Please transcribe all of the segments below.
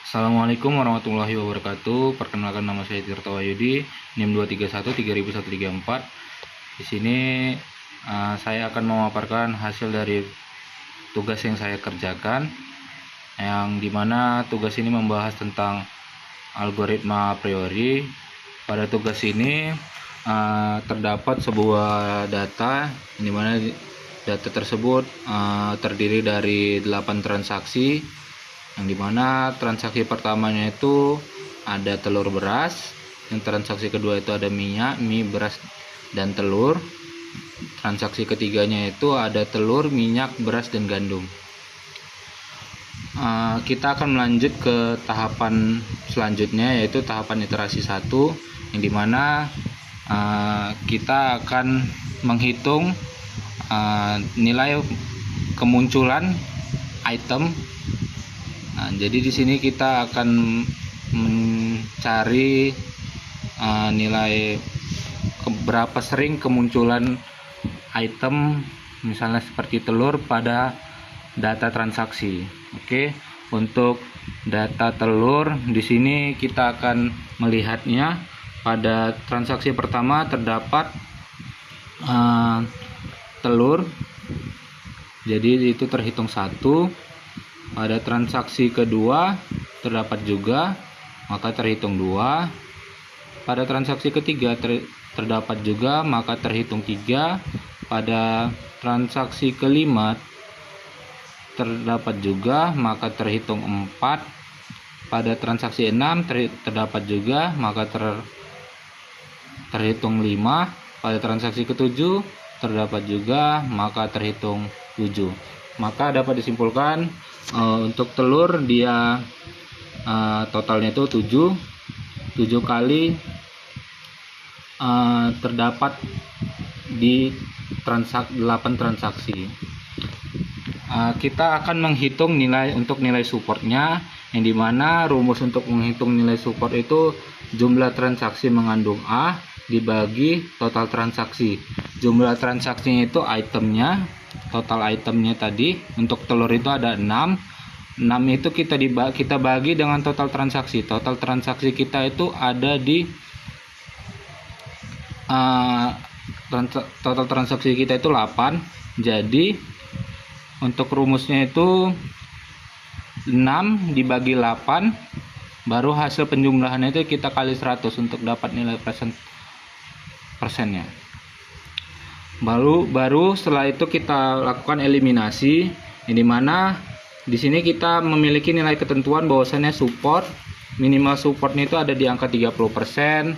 Assalamualaikum warahmatullahi wabarakatuh. Perkenalkan, nama saya Tirta Wahyudi, NIM 231 3134. Di sini saya akan memaparkan hasil dari tugas yang saya kerjakan, yang dimana tugas ini membahas tentang algoritma a priori. Pada tugas ini terdapat sebuah data, dimana data tersebut terdiri dari 8 transaksi, yang dimana transaksi pertamanya itu ada telur beras, yang transaksi kedua itu ada minyak, mie, beras, dan telur. Transaksi ketiganya itu ada telur, minyak, beras, dan gandum. Kita akan melanjut ke tahapan selanjutnya, yaitu tahapan iterasi 1, yang dimana kita akan menghitung nilai kemunculan item. Jadi di sini kita akan mencari nilai berapa sering kemunculan item, misalnya seperti telur, pada data transaksi. Oke, untuk data telur di sini kita akan melihatnya pada transaksi pertama terdapat telur, jadi itu terhitung 1. Pada transaksi kedua terdapat juga, maka terhitung 2. Pada transaksi ketiga terdapat juga, maka terhitung 3. Pada transaksi kelima terdapat juga, maka terhitung 4. Pada transaksi 6 terdapat juga, maka terhitung 5. Pada transaksi ketujuh terdapat juga, maka terhitung 7. Maka dapat disimpulkan untuk telur dia totalnya itu 7 kali terdapat di 8 transaksi. Kita akan menghitung nilai untuk nilai supportnya, yang dimana rumus untuk menghitung nilai support itu jumlah transaksi mengandung A dibagi total transaksi. Jumlah transaksinya itu itemnya, total itemnya tadi. Untuk telur itu ada 6 itu kita bagi dengan total transaksi. Total transaksi kita itu ada di total transaksi kita itu 8. Jadi untuk rumusnya itu 6 dibagi 8, baru hasil penjumlahannya itu kita kali 100 untuk dapat nilai persennya. Baru setelah itu kita lakukan eliminasi, yang dimana di sini kita memiliki nilai ketentuan bahwasannya minimal supportnya itu ada di angka 30%,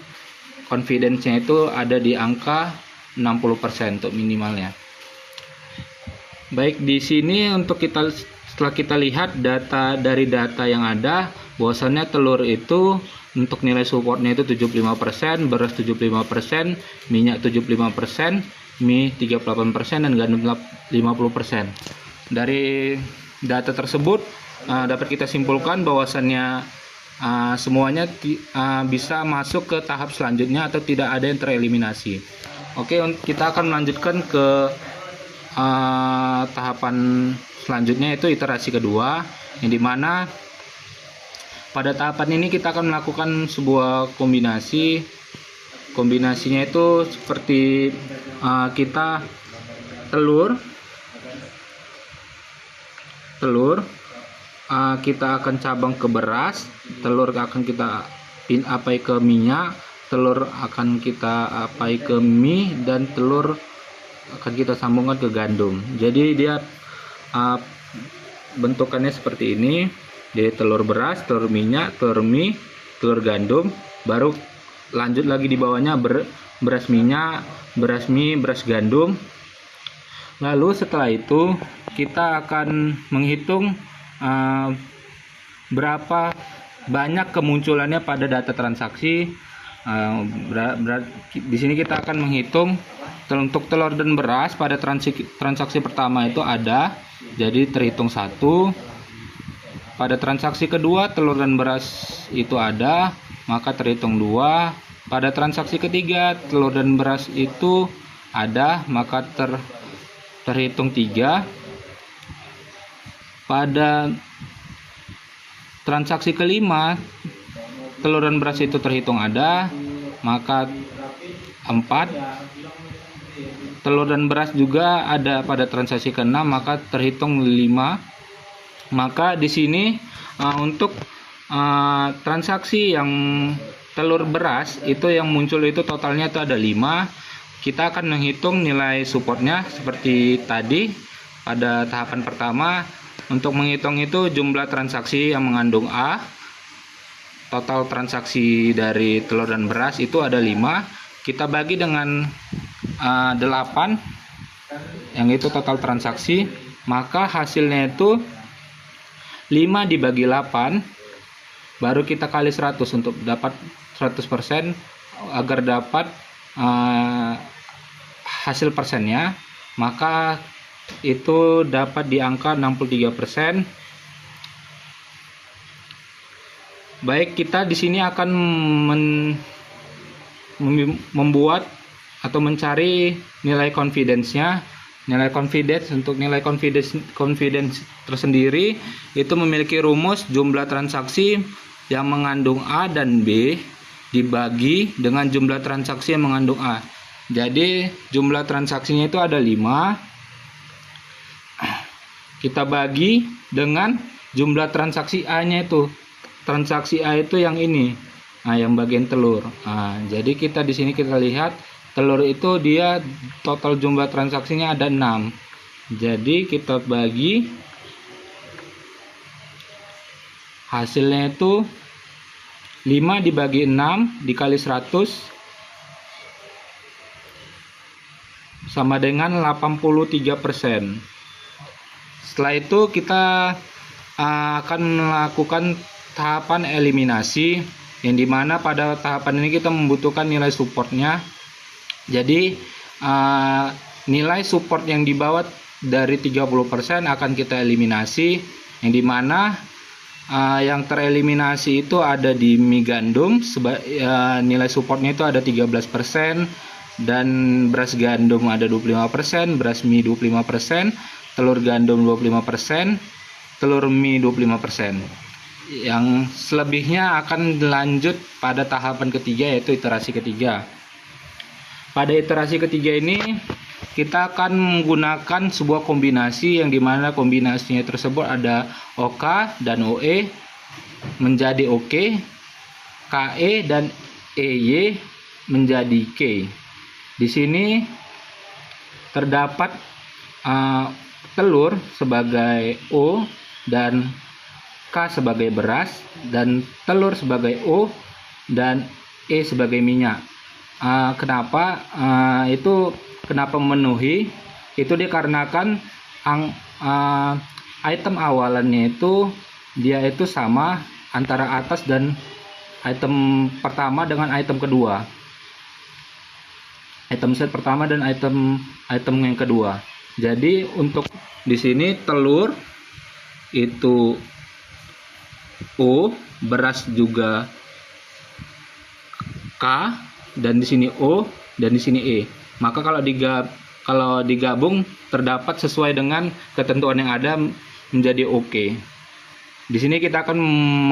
confidence-nya itu ada di angka 60% untuk minimalnya. Baik, di sini setelah kita lihat data yang ada, bahwasannya telur itu untuk nilai supportnya itu 75%, beras 75%, minyak 75%, mie 38%, dan gandum 50%. Dari data tersebut dapat kita simpulkan bahwasannya semuanya bisa masuk ke tahap selanjutnya atau tidak ada yang tereliminasi. Oke, kita akan melanjutkan ke tahapan selanjutnya, yaitu iterasi kedua, yang dimana pada tahapan ini kita akan melakukan sebuah kombinasinya itu seperti kita telur kita akan cabang ke beras, telur akan kita apai ke minyak, telur akan kita apai ke mie, dan telur akan kita sambungkan ke gandum. Jadi dia bentukannya seperti ini. Jadi telur beras, telur minyak, telur mie, telur gandum, baru lanjut lagi di bawahnya beras minyak, beras mie, beras gandum. Lalu setelah itu kita akan menghitung berapa banyak kemunculannya pada data transaksi. Di sini kita akan menghitung untuk telur dan beras pada transaksi pertama itu ada, jadi terhitung 1. Pada transaksi kedua telur dan beras itu ada, maka terhitung 2. Pada transaksi ketiga telur dan beras itu ada, maka terhitung 3. Pada transaksi kelima telur dan beras itu terhitung ada, maka 4. Telur dan beras juga ada pada transaksi ke-6, maka terhitung 5. Maka di sini untuk transaksi yang telur beras itu yang muncul itu totalnya itu ada 5. Kita akan menghitung nilai supportnya seperti tadi pada tahapan pertama. Untuk menghitung itu jumlah transaksi yang mengandung A, total transaksi dari telur dan beras itu ada 5. Kita bagi dengan 8, yang itu total transaksi, maka hasilnya itu 5 dibagi 8, baru kita kali 100 untuk dapat 100%. Agar dapat hasil persennya, maka itu dapat di angka 63%. Baik, kita di sini akan membuat atau mencari nilai confidence-nya. Nilai confidence, untuk nilai confidence tersendiri itu memiliki rumus jumlah transaksi yang mengandung A dan B dibagi dengan jumlah transaksi yang mengandung A. Jadi jumlah transaksinya itu ada 5. Kita bagi dengan jumlah transaksi A-nya itu. Transaksi A itu yang ini. Nah, yang bagian telur. Nah, jadi kita di sini kita lihat telur itu dia total jumlah transaksinya ada 6. Jadi kita bagi hasilnya itu 5 dibagi 6 dikali 100 sama dengan 83%. Setelah itu kita akan melakukan tahapan eliminasi, yang dimana pada tahapan ini kita membutuhkan nilai supportnya. Jadi nilai support yang di bawah dari 30% akan kita eliminasi, yang dimana yang tereliminasi itu ada di mie gandum, nilai supportnya itu ada 13%, dan beras gandum ada 25%, beras mie 25%, telur gandum 25%, telur mie 25%. Yang selebihnya akan lanjut pada tahapan ketiga, yaitu iterasi ketiga. Pada iterasi ketiga ini kita akan menggunakan sebuah kombinasi, yang dimana kombinasinya tersebut ada OK dan OE menjadi OK, KE dan EY menjadi K. Di sini terdapat telur sebagai O dan K sebagai beras, dan telur sebagai O dan E sebagai minyak. Kenapa kenapa memenuhi? Itu dikarenakan item awalannya itu dia itu sama antara atas dan item pertama dengan item kedua. Item set pertama dan item yang kedua. Jadi untuk di sini telur itu O, beras juga K, dan di sini O dan di sini E. Maka kalau digabung terdapat sesuai dengan ketentuan yang ada menjadi OK. Di sini kita akan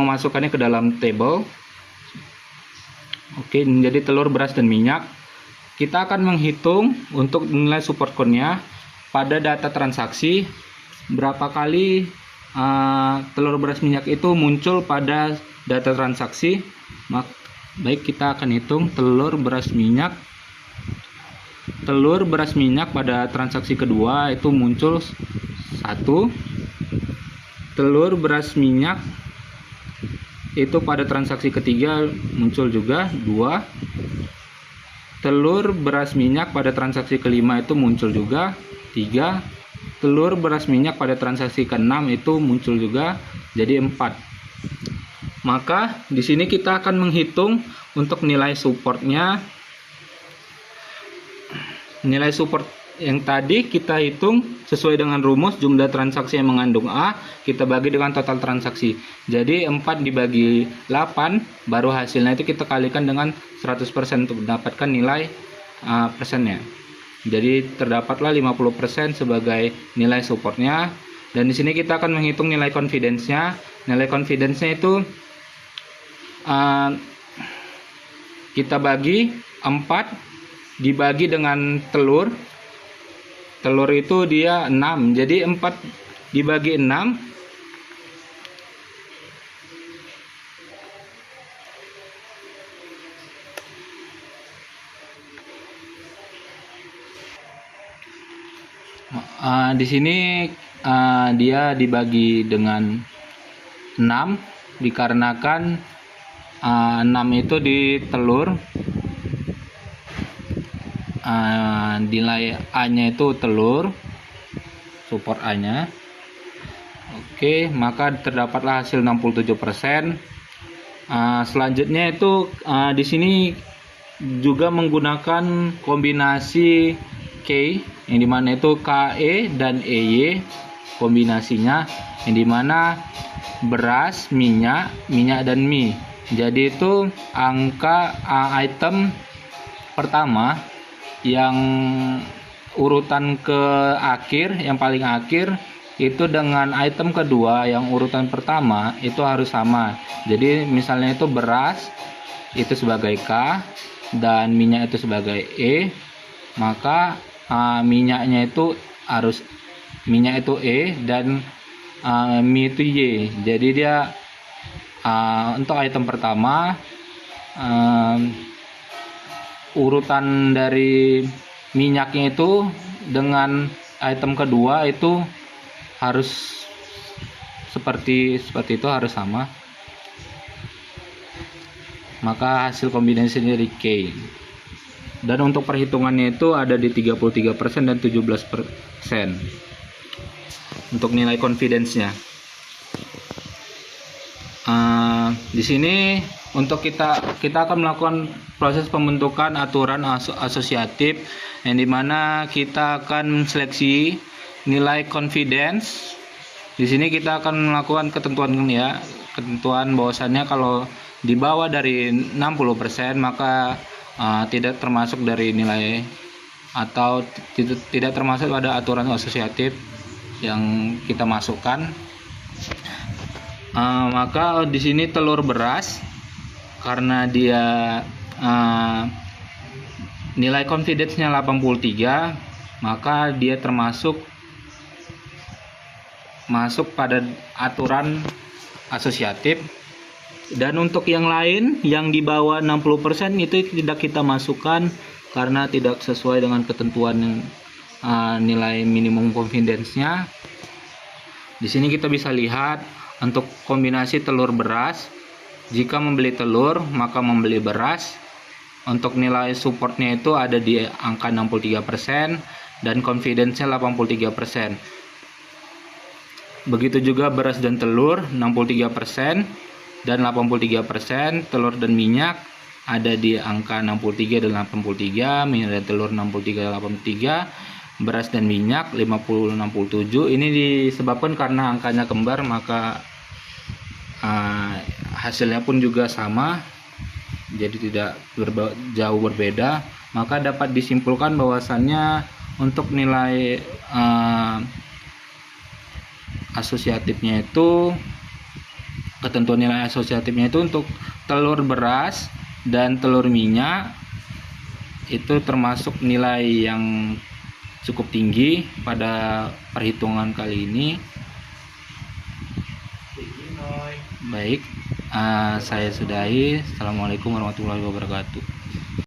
memasukkannya ke dalam table. Oke, menjadi telur, beras dan minyak. Kita akan menghitung untuk nilai support count-nya pada data transaksi, berapa kali telur, beras, minyak itu muncul pada data transaksi. Baik, kita akan hitung telur, beras, minyak. Telur, beras, minyak pada transaksi kedua itu muncul 1. Telur, beras, minyak itu pada transaksi ketiga muncul juga 2. Telur, beras, minyak pada transaksi kelima itu muncul juga 3. Telur, beras, minyak pada transaksi ke-6 itu muncul juga jadi 4. Maka di sini kita akan menghitung untuk nilai supportnya. Nilai support yang tadi kita hitung sesuai dengan rumus jumlah transaksi yang mengandung A, kita bagi dengan total transaksi. Jadi 4 dibagi 8, baru hasilnya itu kita kalikan dengan 100% untuk mendapatkan nilai persennya. Jadi terdapatlah 50% sebagai nilai supportnya. Dan di sini kita akan menghitung nilai confidence-nya. Nilai confidence-nya itu kita bagi 4 dibagi dengan telur. Telur itu dia 6. Jadi 4 dibagi 6 di sini dia dibagi dengan 6 dikarenakan 6 itu di telur, nilai A-nya itu telur, support A-nya. Oke, maka terdapatlah hasil 67%. Selanjutnya itu di sini juga menggunakan kombinasi K, yang dimana itu KE dan EY kombinasinya, yang dimana beras, minyak dan mie. Jadi itu angka item pertama yang urutan ke akhir, yang paling akhir itu dengan item kedua yang urutan pertama itu harus sama. Jadi misalnya itu beras itu sebagai K dan minyak itu sebagai E, maka minyak itu E dan mie itu Y. Jadi dia untuk item pertama urutan dari minyaknya itu dengan item kedua itu harus seperti itu, harus sama. Maka hasil kombinasinya dari K. Dan untuk perhitungannya itu ada di 33% dan 17% untuk nilai confidence-nya. Di sini untuk kita akan melakukan proses pembentukan aturan asosiatif, yang dimana kita akan seleksi nilai confidence. Di sini kita akan melakukan ketentuan bahwasannya kalau di bawah dari 60% maka tidak termasuk dari nilai atau tidak termasuk pada aturan asosiatif yang kita masukkan. Maka di sini telur beras, karena dia nilai confidence-nya 83, maka dia masuk pada aturan asosiatif. Dan untuk yang lain yang di bawah 60% itu tidak kita masukkan karena tidak sesuai dengan ketentuan nilai minimum confidence-nya. Di sini kita bisa lihat untuk kombinasi telur beras, jika membeli telur maka membeli beras. Untuk nilai supportnya itu ada di angka 63% dan confidence-nya 83%. Begitu juga beras dan telur 63% dan 83%. Telur dan minyak ada di angka 63 dan 83, minyak dan telur 63 dan 83, beras dan minyak 50-67. Ini disebabkan karena angkanya kembar, maka hasilnya pun juga sama, jadi tidak jauh berbeda. Maka dapat disimpulkan bahwasannya untuk nilai asosiatifnya itu, ketentuan nilai asosiatifnya itu untuk telur beras dan telur minyak itu termasuk nilai yang cukup tinggi pada perhitungan kali ini. Baik, saya sudahi. Assalamualaikum warahmatullahi wabarakatuh.